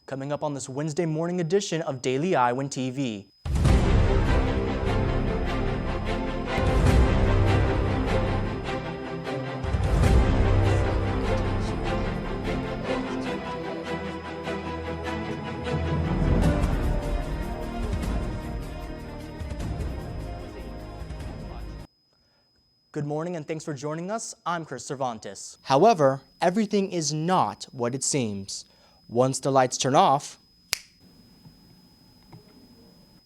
Coming up on this Wednesday morning edition of Daily Iowan TV. Good morning and thanks for joining us. I'm Cervantes. However, everything is not what it seems. Once the lights turn off,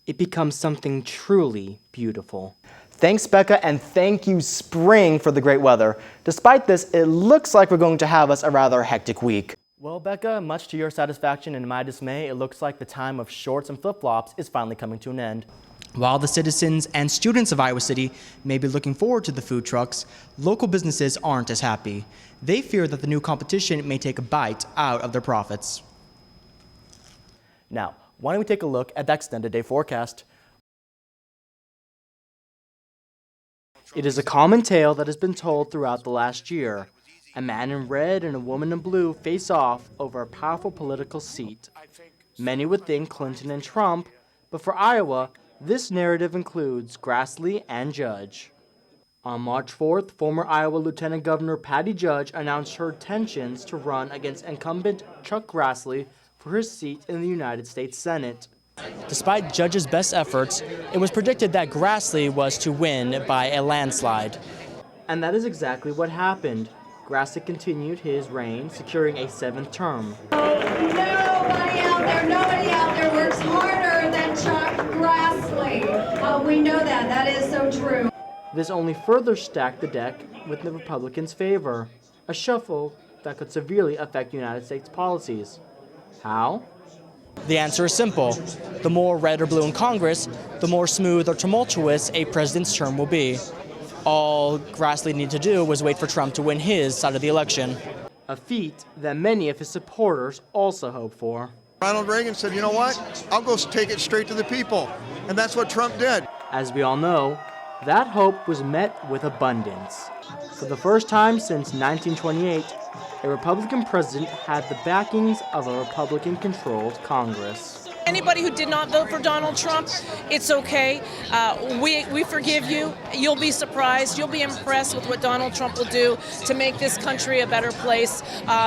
it becomes something truly beautiful. Thanks, Becca, and thank you, Spring, for the great weather. Despite this, it looks like we're going to have us a rather hectic week. Well, Becca, much to your satisfaction and my dismay, it looks like the time of shorts and flip-flops is finally coming to an end. While the citizens and students of Iowa City may be looking forward to the food trucks, local businesses aren't as happy. They fear that the new competition may take a bite out of their profits. Now, why don't we take a look at the extended day forecast? It is a common tale that has been told throughout the last year. A man in red and a woman in blue face off over a powerful political seat. Many would think Clinton and Trump, but for Iowa, this narrative includes Grassley and Judge. On March 4th, former Iowa Lieutenant Governor Patty Judge announced her intentions to run against incumbent Chuck Grassley for his seat in the United States Senate. Despite Judge's best efforts, it was predicted that Grassley was to win by a landslide. And that is exactly what happened. Grassley continued his reign, securing a seventh term. Nobody out there works harder than Chuck Grassley. We know that. That is so true. This only further stacked the deck with the Republicans' favor, a shuffle that could severely affect United States policies. How? The answer is simple. The more red or blue in Congress, the more smooth or tumultuous a president's term will be. All Grassley needed to do was wait for Trump to win his side of the election. A feat that many of his supporters also hope for. Ronald Reagan said, you know what, I'll go take it straight to the people. And that's what Trump did. As we all know, that hope was met with abundance. For the first time since 1928, a Republican president had the backings of a Republican-controlled Congress. Anybody who did not vote for Donald Trump, it's okay. We forgive you. You'll be surprised. You'll be impressed with what Donald Trump will do to make this country a better place.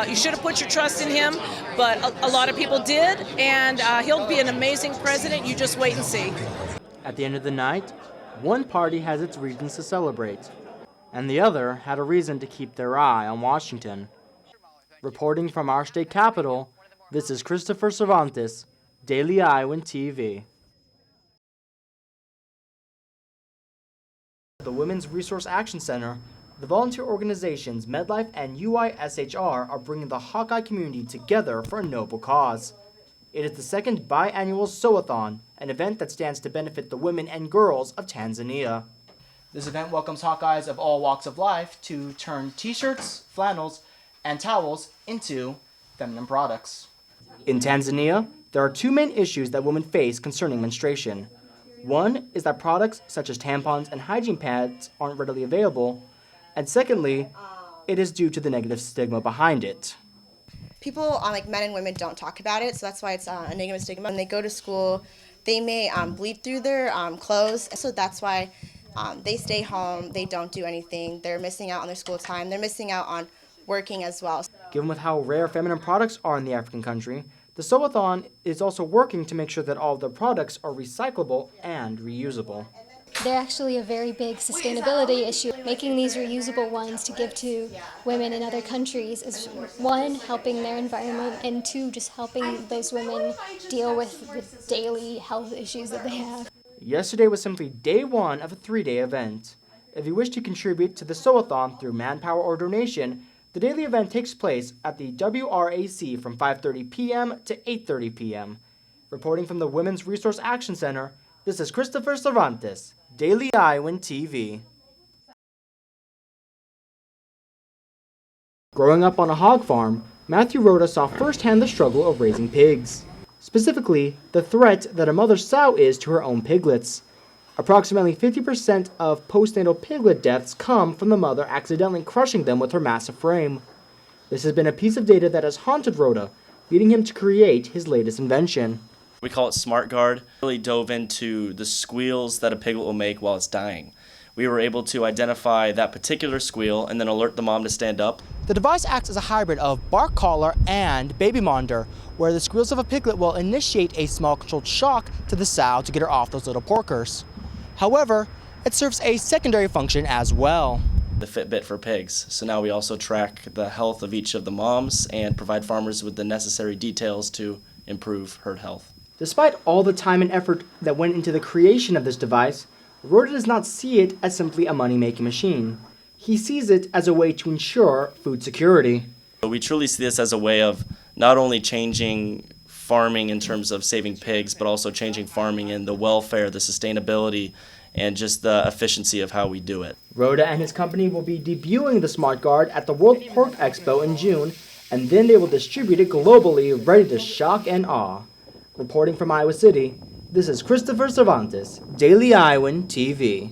You should have put your trust in him, but a lot of people did, and he'll be an amazing president. You just wait and see. At the end of the night, one party has its reasons to celebrate, and the other had a reason to keep their eye on Washington. Reporting from our state capital, this is Christopher Cervantes, Daily Iowan TV. The Women's Resource Action Center, the volunteer organizations MedLife and UISHR are bringing the Hawkeye community together for a noble cause. It is the second biannual Sew-a-thon, an event that stands to benefit the women and girls of Tanzania. This event welcomes Hawkeyes of all walks of life to turn t-shirts, flannels, and towels into feminine products. In Tanzania, there are two main issues that women face concerning menstruation. One is that products such as tampons and hygiene pads aren't readily available, and secondly, it is due to the negative stigma behind it. People, like men and women, don't talk about it, so that's why it's a negative stigma. When they go to school, they may bleed through their clothes, so that's why they stay home, they don't do anything, they're missing out on their school time, they're missing out on working as well. Given with how rare feminine products are in the African country, the Sew-a-thon is also working to make sure that all of their products are recyclable and reusable. They're actually a very big sustainability issue. Making these reusable ones to give to women in other countries is, one, helping their environment, and two, just helping those women deal with the daily health issues that they have. Yesterday was simply day one of a 3-day event. If you wish to contribute to the Sew-a-thon through manpower or donation, the daily event takes place at the WRAC from 5:30 p.m. to 8:30 p.m. Reporting from the Women's Resource Action Center, this is Christopher Cervantes, Daily Iowan TV. Growing up on a hog farm, Matthew Rhoda saw firsthand the struggle of raising pigs. Specifically, the threat that a mother sow is to her own piglets. Approximately 50% of postnatal piglet deaths come from the mother accidentally crushing them with her massive frame. This has been a piece of data that has haunted Rhoda, leading him to create his latest invention. We call it Smart Guard. Really dove into the squeals that a piglet will make while it's dying. We were able to identify that particular squeal and then alert the mom to stand up. The device acts as a hybrid of bark collar and baby monitor, where the squeals of a piglet will initiate a small controlled shock to the sow to get her off those little porkers. However, it serves a secondary function as well. The Fitbit for pigs. So now we also track the health of each of the moms and provide farmers with the necessary details to improve herd health. Despite all the time and effort that went into the creation of this device, Rhoda does not see it as simply a money-making machine. He sees it as a way to ensure food security. We truly see this as a way of not only changing farming in terms of saving pigs, but also changing farming in the welfare, the sustainability, and just the efficiency of how we do it. Rhoda and his company will be debuting the Smart Guard at the World Pork Expo in June, and then they will distribute it globally, ready to shock and awe. Reporting from Iowa City, this is Christopher Cervantes, Daily Iowan TV.